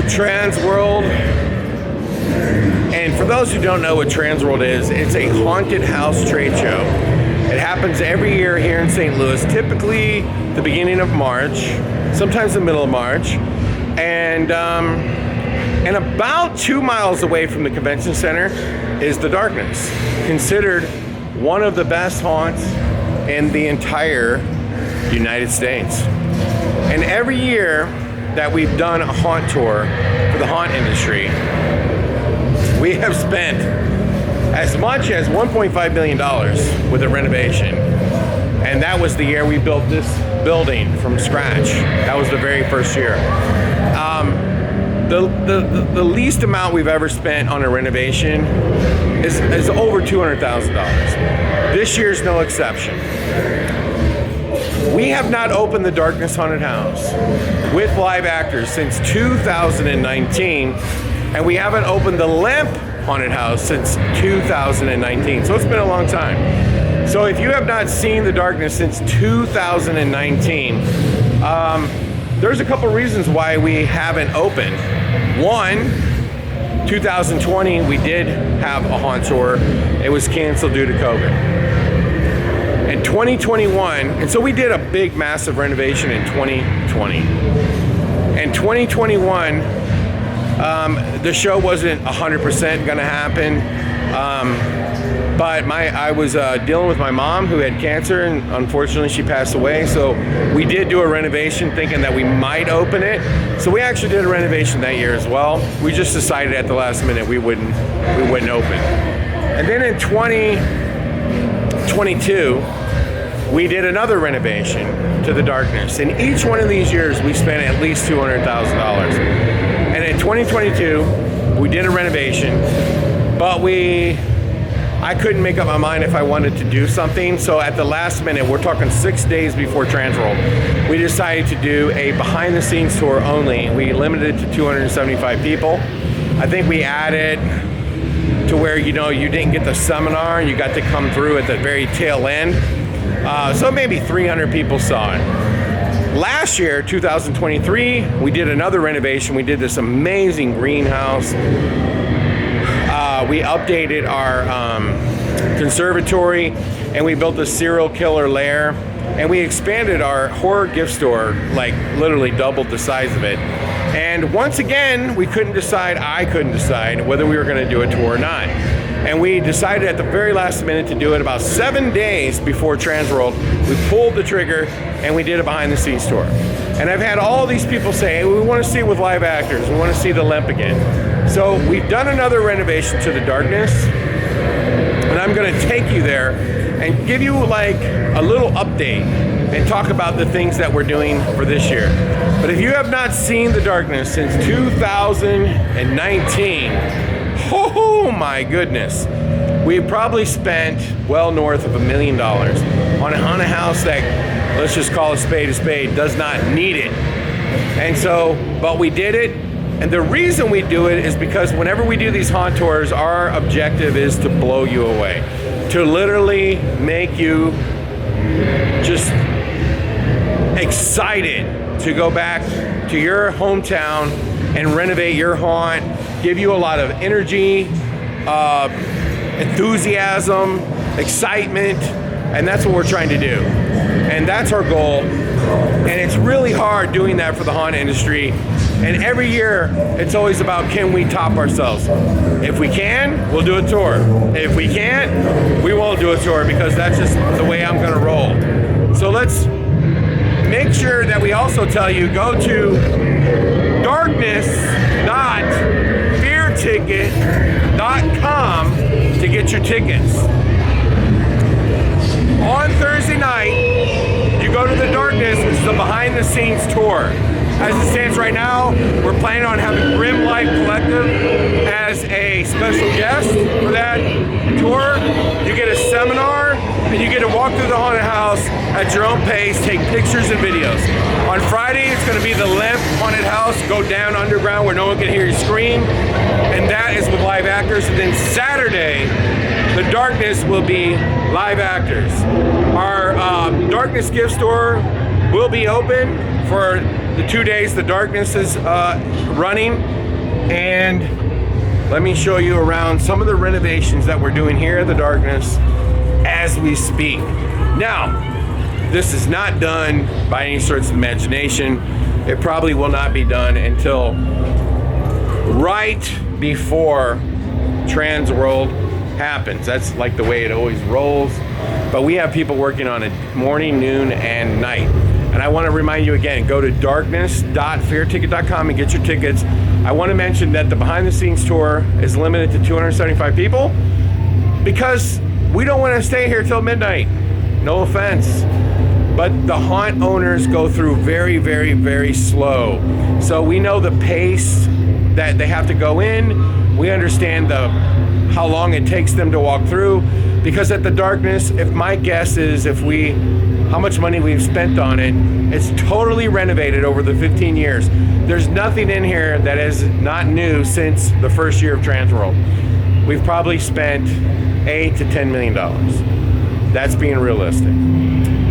Transworld. And for those who don't know what Transworld is, it's a haunted house trade show. It happens every year here in St. Louis, typically the beginning of March, sometimes the middle of March. And about 2 miles away from the convention center is the Darkness, considered one of the best haunts in the entire United States. And every year that we've done a haunt tour for the haunt industry, we have spent as much as $1.5 million with a renovation. And that was the year we built this building from scratch. That was the very first year. The least amount we've ever spent on a renovation is over $200,000. This year's no exception. We have not opened the Darkness Haunted House with live actors since 2019, and we haven't opened the Lemp Haunted House since 2019. So it's been a long time. So if you have not seen the Darkness since 2019, there's a couple reasons why we haven't opened. One, 2020, we did have a haunt tour. It was canceled due to COVID. In 2021, and so we did a big, massive renovation in 2020. In 2021, the show wasn't 100% going to happen, but I was dealing with my mom who had cancer, and unfortunately she passed away. So we did do a renovation thinking that we might open it. So we actually did a renovation that year as well. We just decided at the last minute we wouldn't open. And then in 2022, we did another renovation to the Darkness. In each one of these years, we spent at least $200,000. And in 2022, we did a renovation, but I couldn't make up my mind if I wanted to do something. So at the last minute, we're talking 6 days before Transworld, we decided to do a behind the scenes tour only. We limited it to 275 people. I think we added to where, you didn't get the seminar, you got to come through at the very tail end. So maybe 300 people saw it. Last year, 2023, we did another renovation. We did this amazing greenhouse. We updated our conservatory, and we built a serial killer lair, and we expanded our horror gift store, like literally doubled the size of it. And once again, I couldn't decide whether we were going to do a tour or not. And we decided at the very last minute to do it about 7 days before Transworld. We pulled the trigger and we did a behind the scenes tour. And I've had all these people say, hey, we want to see it with live actors. We want to see the Lemp again. So we've done another renovation to the Darkness. And I'm going to take you there and give you like a little update and talk about the things that we're doing for this year. But if you have not seen the Darkness since 2019, oh my goodness, we've probably spent well north of $1 million on a haunted house that, let's just call a spade, does not need it. And so, but we did it. And the reason we do it is because whenever we do these haunt tours, our objective is to blow you away, to literally make you just excited to go back to your hometown and renovate your haunt, give you a lot of energy, enthusiasm, excitement, and that's what we're trying to do. And that's our goal. And it's really hard doing that for the haunt industry. And every year, it's always about, can we top ourselves? If we can, we'll do a tour. If we can't, we won't do a tour, because that's just the way I'm gonna roll. So let's make sure that we also tell you, go to darkness.fearticket.com to get your tickets. On Thursday night, you go to the Darkness, which is the behind the scenes tour. As it stands right now, we're planning on having Grim Life Collective as a special guest for that tour. You get a seminar, and you get to walk through the haunted house at your own pace, take pictures and videos. On Friday, it's going to be the Lemp Haunted House, go down underground where no one can hear you scream, and that is with live actors. And then Saturday, the Darkness will be live actors. Our Darkness gift store will be open for the 2 days the darkness is running, and let me show you around some of the renovations that we're doing here at the darkness as we speak. Now, this is not done by any sorts of imagination. It probably will not be done until right before Transworld happens. That's like the way it always rolls. But we have people working on it morning, noon, and night. And I want to remind you again, go to darkness.fearticket.com and get your tickets. I want to mention that the behind the scenes tour is limited to 275 people because we don't want to stay here till midnight. No offense. But the haunt owners go through very, very, very slow. So we know the pace that they have to go in. We understand how long it takes them to walk through. Because at the darkness, if my guess is how much money we've spent on it, it's totally renovated over the 15 years. There's nothing in here that is not new since the first year of Transworld. We've probably spent $8 to $10 million. That's being realistic.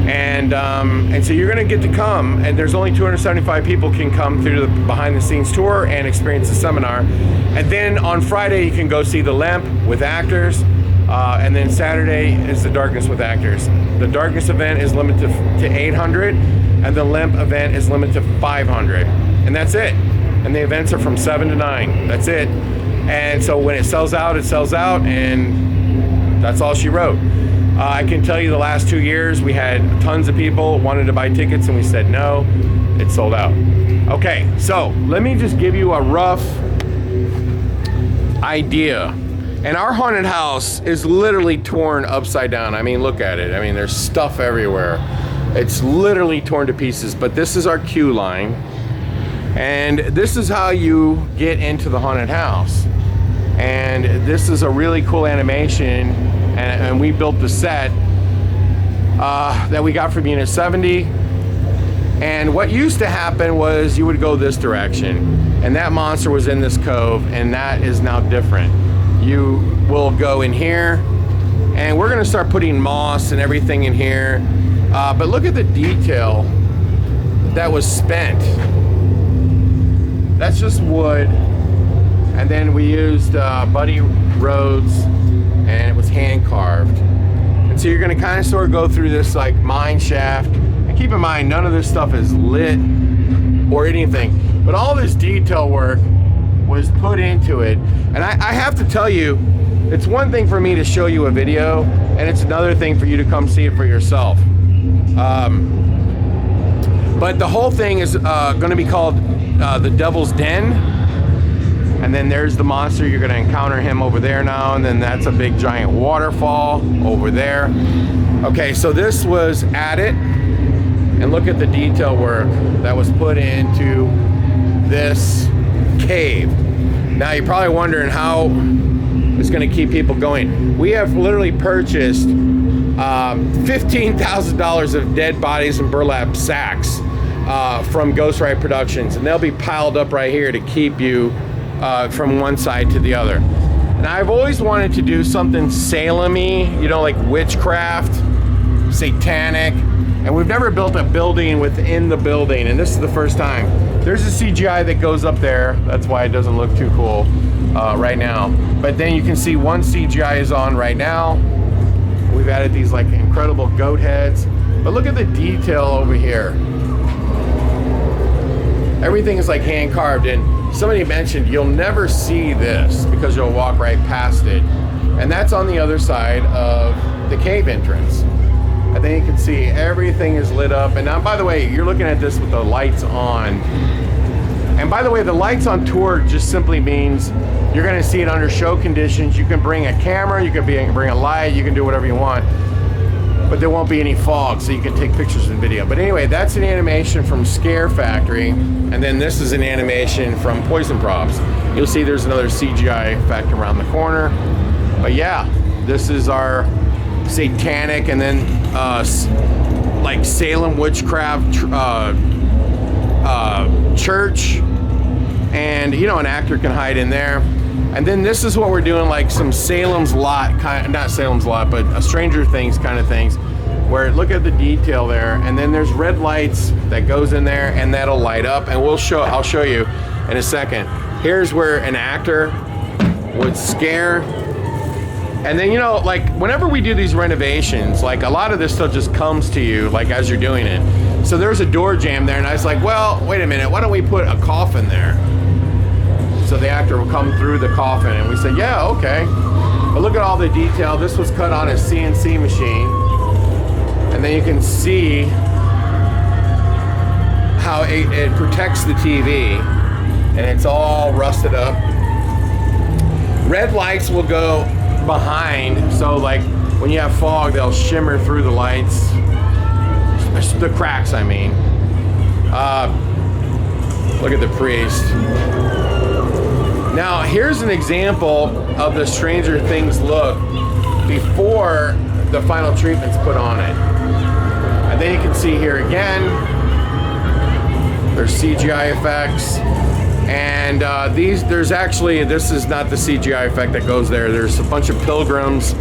And so you're gonna get to come, and there's only 275 people can come through the behind the scenes tour and experience the seminar. And then on Friday, you can go see the Lemp with actors. And then Saturday is the Darkness with actors. The Darkness event is limited to 800, and the Lemp event is limited to 500. And that's it. And the events are from 7 to 9. That's it. And so when it sells out, and that's all she wrote. I can tell you the last 2 years, we had tons of people wanted to buy tickets, and we said no, it's sold out. Okay, so let me just give you a rough idea. And our haunted house is literally torn upside down. I mean, look at it. I mean, there's stuff everywhere. It's literally torn to pieces, but this is our queue line. And this is how you get into the haunted house. And this is a really cool animation. And we built the set that we got from Unit 70. And what used to happen was you would go this direction. And that monster was in this cove, and that is now different. You will go in here, and we're gonna start putting moss and everything in here. But look at the detail that was spent. That's just wood. And then we used Buddy Rhodes, and it was hand carved. And so you're gonna kind of sort of go through this like mine shaft. And keep in mind, none of this stuff is lit or anything, but all this detail work was put into it. And I have to tell you, it's one thing for me to show you a video, and it's another thing for you to come see it for yourself. But the whole thing is gonna be called the Devil's Den. And then there's the monster. You're gonna encounter him over there now, and then that's a big giant waterfall over there. Okay, so this was added, and look at the detail work that was put into this cave. Now you're probably wondering how it's gonna keep people going. We have literally purchased $15,000 of dead bodies and burlap sacks from Ghost Ride Productions, and they'll be piled up right here to keep you from one side to the other. And I've always wanted to do something Salem-y, you know, like witchcraft, satanic, and we've never built a building within the building, and this is the first time. There's a CGI that goes up there, that's why it doesn't look too cool right now. But then you can see one CGI is on right now. We've added these like incredible goat heads, but look at the detail over here. Everything is like hand carved, and somebody mentioned you'll never see this because you'll walk right past it. And that's on the other side of the cave entrance. And then you can see everything is lit up. And now, by the way, you're looking at this with the lights on. And by the way, the lights on tour just simply means you're gonna see it under show conditions. You can bring a camera, you can bring a light, you can do whatever you want. But there won't be any fog, so you can take pictures and video. But anyway, that's an animation from Scare Factory. And then this is an animation from Poison Props. You'll see there's another CGI effect around the corner. But yeah, this is our satanic, and then like Salem witchcraft church, and you know, an actor can hide in there. And then this is what we're doing, like some Salem's Lot kind of, not Salem's Lot, but a Stranger Things kind of things. where look at the detail there, and then there's red lights that goes in there and that'll light up, and I'll show you in a second. Here's where an actor would scare. And then, you know, like whenever we do these renovations, like a lot of this stuff just comes to you like as you're doing it. So there's a door jamb there, and I was like, well, wait a minute, why don't we put a coffin there? So the actor will come through the coffin, and we say, yeah, okay. But look at all the detail. This was cut on a CNC machine. And then you can see how it protects the TV, and it's all rusted up. Red lights will go behind, so like when you have fog, they'll shimmer through the lights, the cracks, I mean. Look at the priest. Now, here's an example of the Stranger Things look before the final treatment's put on it. And then you can see here again, there's CGI effects. And this is not the CGI effect that goes there. There's a bunch of pilgrims,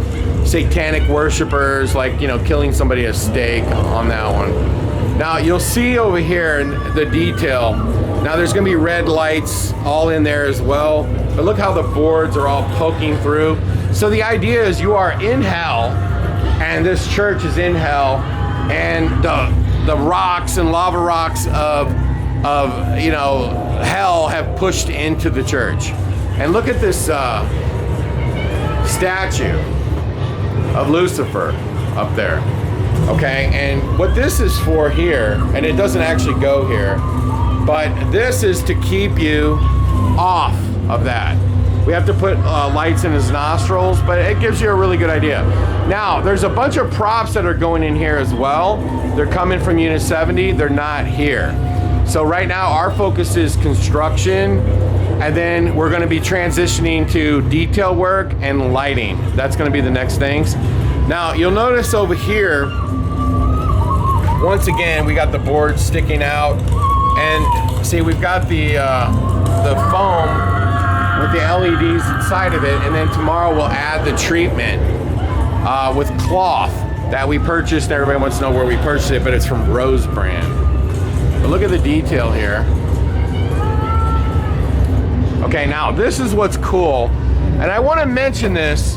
satanic worshipers, like, you know, killing somebody at stake on that one. Now, you'll see over here the detail. Now, there's going to be red lights all in there as well. But look how the boards are all poking through. So the idea is you are in hell, and this church is in hell, and the rocks and lava rocks of you know, hell have pushed into the church. And look at this statue of Lucifer up there. Okay, and what this is for here, and it doesn't actually go here, but this is to keep you off of that. We have to put lights in his nostrils, but it gives you a really good idea. Now, there's a bunch of props that are going in here as well. They're coming from Unit 70, they're not here. So right now our focus is construction, and then we're going to be transitioning to detail work and lighting. That's going to be the next things. Now you'll notice over here, once again, we got the board sticking out, and see we've got the foam with the LEDs inside of it, and then tomorrow we'll add the treatment with cloth that we purchased. And everybody wants to know where we purchased it, but it's from Rose brand. But look at the detail here. Okay, now this is what's cool, and I want to mention this.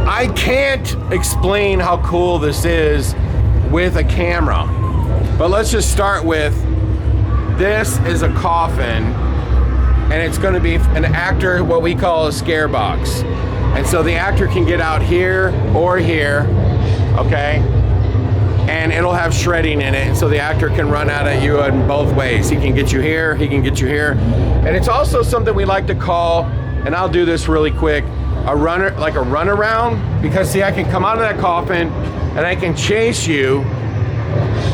I can't explain how cool this is with a camera, but let's just start with, this is a coffin, and it's going to be an actor, what we call a scare box. And so the actor can get out here or here, okay? And it'll have shredding in it, and so the actor can run out at you in both ways. He can get you here, he can get you here. And it's also something we like to call, and I'll do this really quick, a runner, like a runaround, because see, I can come out of that coffin and I can chase you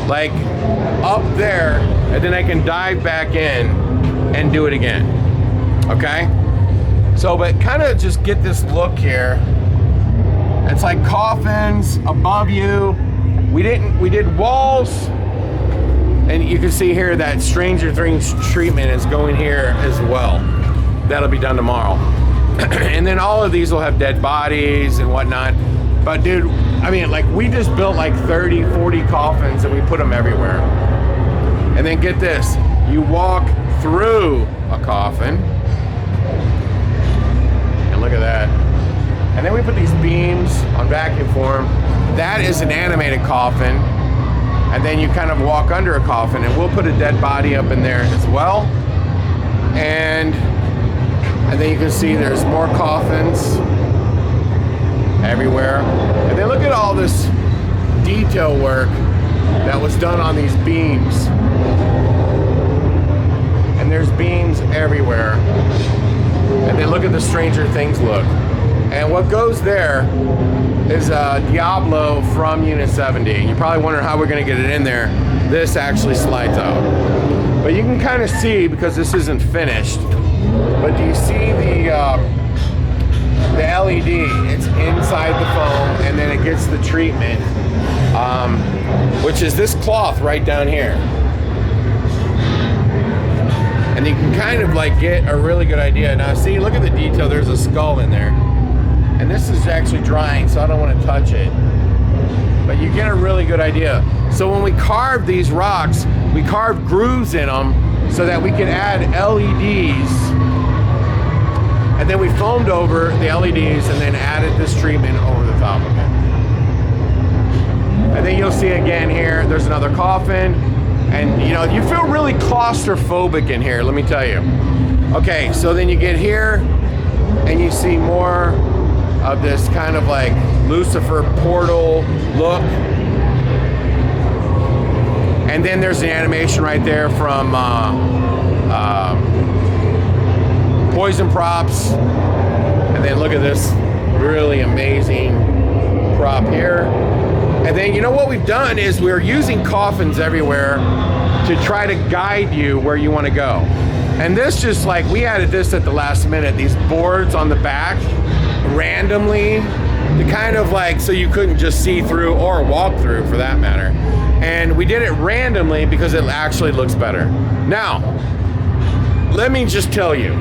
like up there, and then I can dive back in and do it again. Okay? So, but kind of just get this look here. It's like coffins above you. We did walls, and you can see here that Stranger Things treatment is going here as well. That'll be done tomorrow. And then all of these will have dead bodies and whatnot. But dude, I mean, like, we just built like 30, 40 coffins, and we put them everywhere. And then get this, you walk through a coffin, and look at that. And then we put these beams on vacuum form. That is an animated coffin. And then you kind of walk under a coffin, and we'll put a dead body up in there as well. And then you can see there's more coffins everywhere. And then look at all this detail work that was done on these beams. And there's beams everywhere. And then look at the Stranger Things look. And what goes there is Diablo from Unit 70. You probably wonder how we're going to get it in there. This actually slides out. But you can kind of see, because this isn't finished, but do you see the LED? It's inside the foam, and then it gets the treatment, which is this cloth right down here. And you can kind of like get a really good idea. Now see, look at the detail. There's a skull in there. And this is actually drying, so I don't want to touch it. but you get a really good idea. So when we carved these rocks, we carved grooves in them so that we could add LEDs, and then we foamed over the LEDs and then added this treatment over the top of it. And then you'll see again here, there's another coffin, and you know, you feel really claustrophobic in here, let me tell you. Okay, so then you get here and you see more of this kind of like Lucifer portal look. And then there's the animation right there from Poison Props. And then look at this really amazing prop here. And then you know what we've done is we're using coffins everywhere to try to guide you where you want to go. And this just like, we added this at the last minute, these boards on the back randomly to kind of like, so you couldn't just see through or walk through for that matter. And we did it randomly because it actually looks better. Now, let me just tell you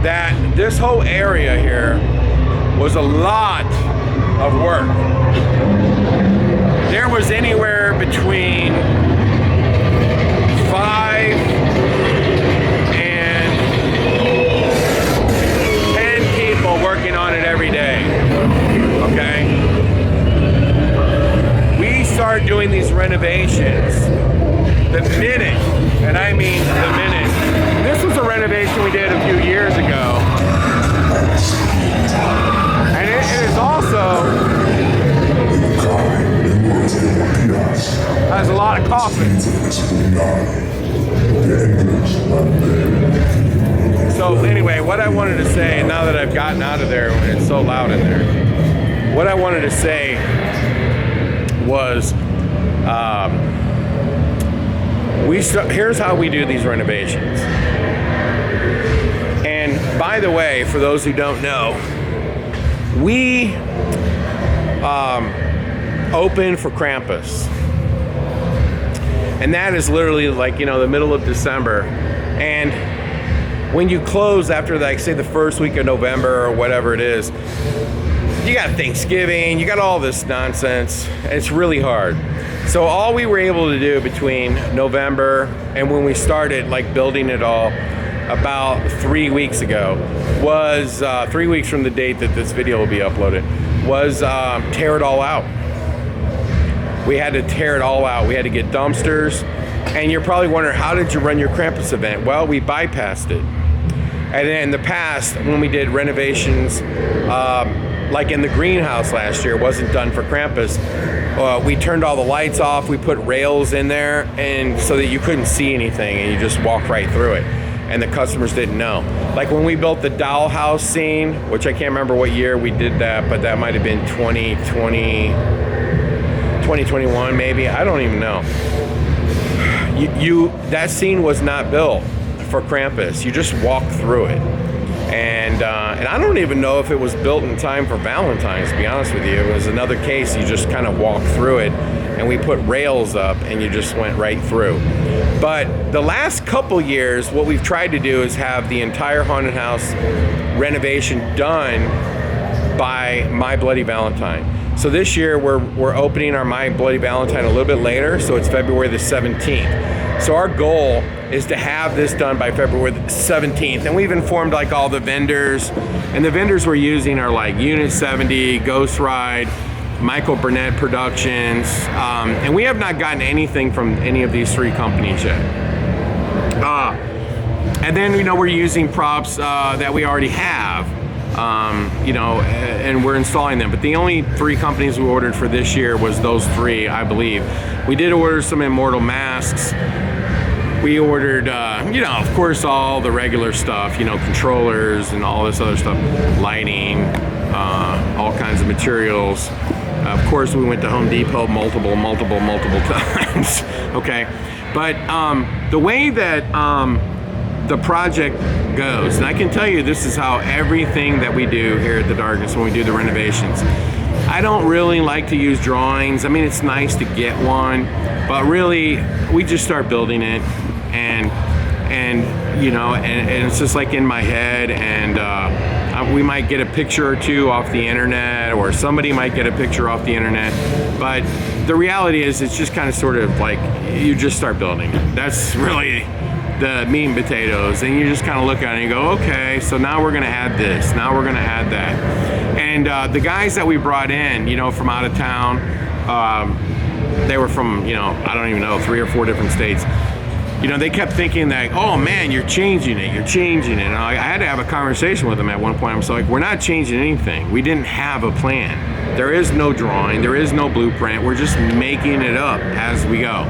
that this whole area here was a lot of work. There was anywhere between 5 and 10 people working on it every day, okay? We start doing these renovations the minute, and I mean the minute. This was a renovation we did a few years ago. And it is also has a lot of coffins. So anyway, what I wanted to say, now that I've gotten out of there, it's so loud in there, what I wanted to say was, here's how we do these renovations. And by the way, for those who don't know, we open for Krampus. And that is literally like, you know, the middle of December. And when you close after, like, say the first week of November or whatever it is, you got Thanksgiving, you got all this nonsense, and it's really hard. So all we were able to do between November and when we started like building it all about 3 weeks ago was 3 weeks from the date that this video will be uploaded, was tear it all out. We had to tear it all out. We had to get dumpsters. And you're probably wondering, how did you run your Krampus event? Well, we bypassed it. And then in the past, when we did renovations, like in the greenhouse last year, it wasn't done for Krampus. We turned all the lights off. We put rails in there, and so that you couldn't see anything, and you just walk right through it. And the customers didn't know. Like when we built the dollhouse scene, which I can't remember what year we did that, but that might have been 2021 maybe. I don't even know. That scene was not built for Krampus. You just walk through it. And I don't even know if it was built in time for Valentine's, to be honest with you. It was another case, you just kind of walk through it, and we put rails up and you just went right through. But the last couple years, what we've tried to do is have the entire haunted house renovation done by My Bloody Valentine. So this year we're opening our My Bloody Valentine a little bit later, so it's February the 17th. So our goal is to have this done by February the 17th. And we've informed like all the vendors, and the vendors we're using are like Unit 70, Ghost Ride, Michael Burnett Productions, and we have not gotten anything from any of these three companies yet. And then, you know, we're using props that we already have, you know, and we're installing them. But the only three companies we ordered for this year was those three, I believe. We did order some Immortal masks. We ordered, you know, of course, all the regular stuff, you know, controllers and all this other stuff, lighting, all kinds of materials. Of course, we went to Home Depot multiple times, okay? But the way that the project goes, and I can tell you this is how everything that we do here at The Darkness when we do the renovations. I don't really like to use drawings. I mean, it's nice to get one, but really, we just start building it, and you know, and it's just like in my head, and We might get a picture or two off the internet, or somebody might get a picture off the internet. But the reality is, it's just kind of sort of like you just start building it. That's really the meat and potatoes, and you just kind of look at it and you go, okay, so now we're gonna add this, now we're gonna add that. And the guys that we brought in, you know, from out of town, they were from, you know, I don't even know, 3 or 4 different states. You know, they kept thinking that, oh man, you're changing it. And I had to have a conversation with them at one point. I was like, we're not changing anything. We didn't have a plan. There is no drawing, there is no blueprint. We're just making it up as we go.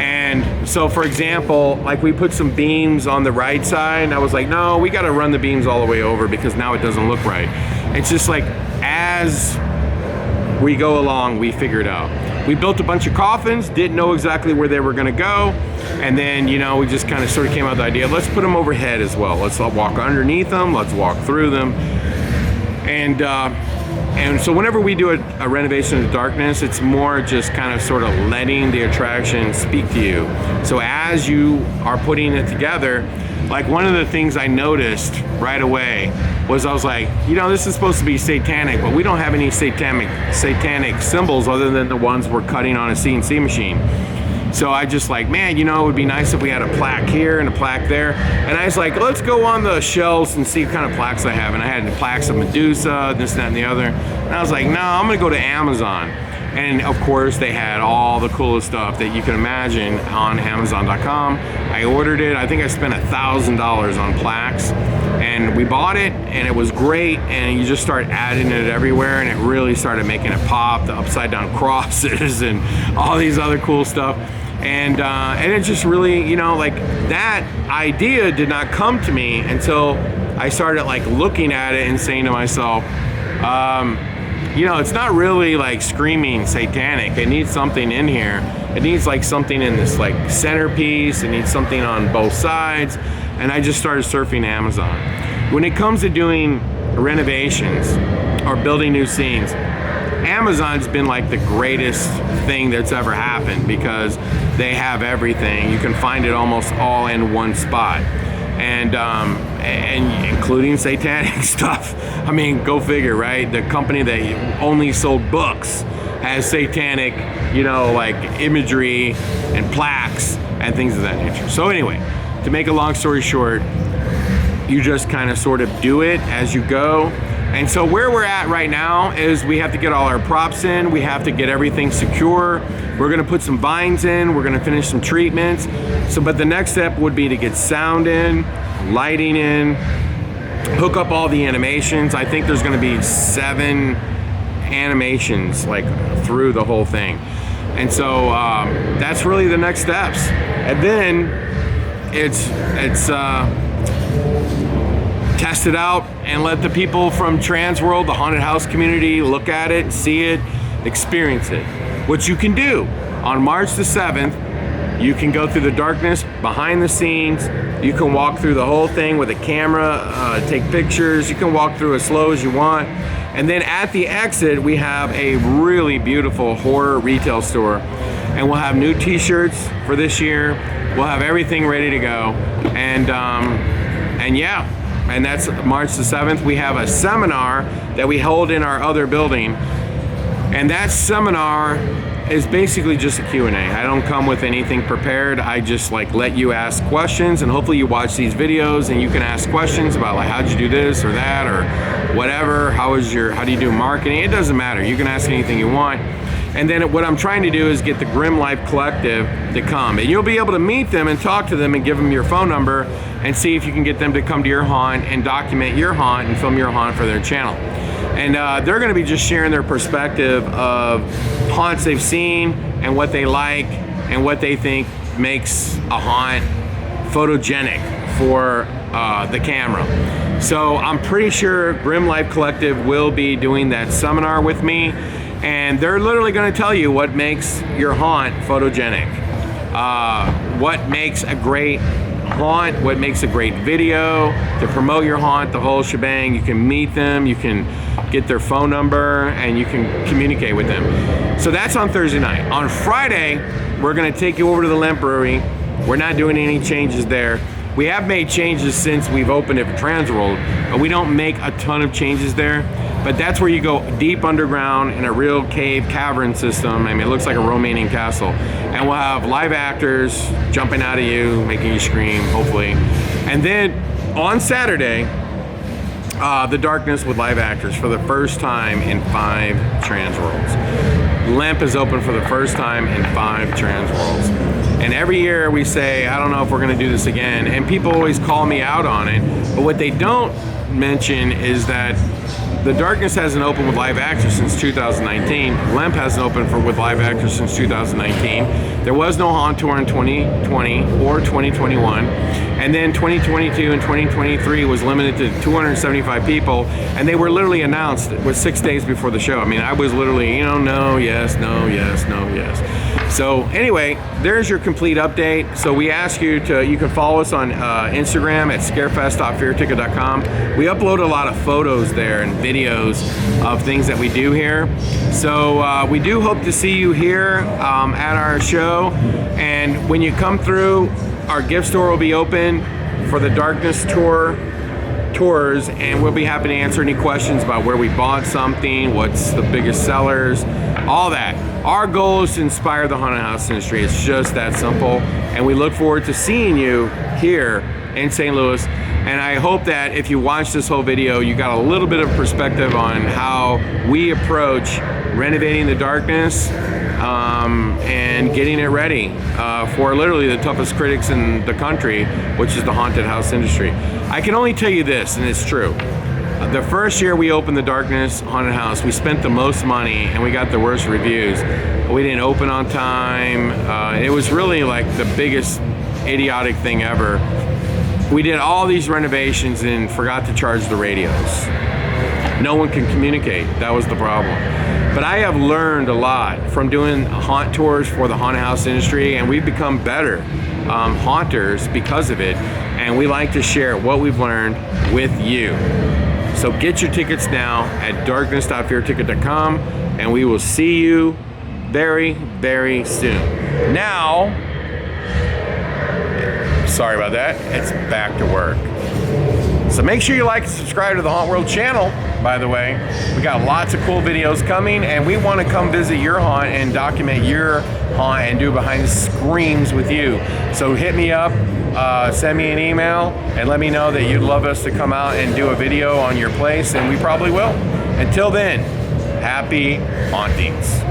And so, for example, like we put some beams on the right side, and I was like, no, we gotta run the beams all the way over because now it doesn't look right. It's just like, as we go along, we figure it out. We built a bunch of coffins, didn't know exactly where they were gonna go. And then, you know, we just kind of sort of came out with the idea, let's put them overhead as well. Let's walk underneath them, let's walk through them. And so whenever we do a renovation in the darkness, it's more just kind of sort of letting the attraction speak to you. So as you are putting it together, like one of the things I noticed right away was I was like, you know, this is supposed to be satanic, but we don't have any satanic symbols other than the ones we're cutting on a CNC machine. So I just like, man, you know, it would be nice if we had a plaque here and a plaque there. And I was like, let's go on the shelves and see what kind of plaques I have. And I had the plaques of Medusa, this, that, and the other. And I was like, no, I'm gonna go to Amazon. And of course, they had all the coolest stuff that you can imagine on Amazon.com. I ordered it. I think I spent $1,000 on plaques. And we bought it, and it was great. And you just start adding it everywhere, and it really started making it pop. The upside down crosses and all these other cool stuff. And it just really, you know, like that idea did not come to me until I started like looking at it and saying to myself, you know, it's not really like screaming satanic. It needs something in here. It needs like something in this like centerpiece. It needs something on both sides. And I just started surfing Amazon. When it comes to doing renovations or building new scenes, Amazon's been like the greatest thing that's ever happened because they have everything. You can find it almost all in one spot. And including satanic stuff. I mean, go figure, right? The company that only sold books has satanic, you know, like imagery and plaques and things of that nature. So anyway, to make a long story short, you just kind of sort of do it as you go. And so where we're at right now is we have to get all our props in. We have to get everything secure. We're gonna put some vines in. We're gonna finish some treatments. So, but the next step would be to get sound in, lighting in, hook up all the animations. I think there's gonna be 7 animations like through the whole thing. And so that's really the next steps. And then it's test it out and let the people from Transworld, the haunted house community, look at it, see it, experience it. What you can do on March the 7th, you can go through the darkness, behind the scenes. You can walk through the whole thing with a camera, take pictures. You can walk through as slow as you want. And then at the exit, we have a really beautiful horror retail store. And we'll have new t-shirts for this year. We'll have everything ready to go. And yeah. And that's March the 7th. We have a seminar that we hold in our other building. And that seminar is basically just a Q&A. I don't come with anything prepared. I just like let you ask questions, and hopefully you watch these videos and you can ask questions about like, how'd you do this or that or whatever? How do you do marketing? It doesn't matter. You can ask anything you want. And then what I'm trying to do is get the Grim Life Collective to come. And you'll be able to meet them and talk to them and give them your phone number and see if you can get them to come to your haunt and document your haunt and film your haunt for their channel. And they're gonna be just sharing their perspective of haunts they've seen and what they like and what they think makes a haunt photogenic for the camera. So I'm pretty sure Grim Life Collective will be doing that seminar with me. And they're literally gonna tell you what makes your haunt photogenic. What makes a great haunt, what makes a great video to promote your haunt, the whole shebang. You can meet them, you can get their phone number, and you can communicate with them. So that's on Thursday night. On Friday, we're gonna take you over to the Lamp Brewery. We're not doing any changes there. We have made changes since we've opened it for Transworld, but we don't make a ton of changes there. But that's where you go deep underground in a real cave cavern system. I mean, it looks like a Romanian castle. And we'll have live actors jumping out at you, making you scream, hopefully. And then on Saturday, The Darkness with live actors for the first time in 5 Transworlds. LEMP is open for the first time in 5 Transworlds. And every year we say, I don't know if we're gonna do this again. And people always call me out on it. But what they don't mention is that The Darkness hasn't opened with live actors since 2019. LEMP hasn't opened with live actors since 2019. There was no Hauntworld in 2020 or 2021. And then 2022 and 2023 was limited to 275 people. And they were literally announced with 6 days before the show. I mean, I was literally, no, yes, no, yes, no, yes. So anyway, there's your complete update. So we ask you can follow us on Instagram at scarefest.fearticket.com. We upload a lot of photos there and videos of things that we do here. So we do hope to see you here at our show. And when you come through, our gift store will be open for the Darkness tours, and we'll be happy to answer any questions about where we bought something, what's the biggest sellers, all that. Our goal is to inspire the haunted house industry. It's just that simple. And we look forward to seeing you here in St. Louis. And I hope that if you watch this whole video, you got a little bit of perspective on how we approach renovating the Darkness and getting it ready for literally the toughest critics in the country, which is the haunted house industry. I can only tell you this, and it's true. The first year we opened the Darkness Haunted House, we spent the most money and we got the worst reviews. We didn't open on time. It was really like the biggest idiotic thing ever. We did all these renovations and forgot to charge the radios. No one can communicate. That was the problem. But I have learned a lot from doing haunt tours for the haunted house industry, and we've become better haunters because of it. And we like to share what we've learned with you. So get your tickets now at darkness.fearticket.com, and we will see you very, very soon. Now, sorry about that, it's back to work. So make sure you like and subscribe to the Hauntworld channel, by the way. We got lots of cool videos coming, and we want to come visit your haunt and document your haunt and do behind the screams with you. So hit me up, send me an email, and let me know that you'd love us to come out and do a video on your place, and we probably will. Until then, happy hauntings.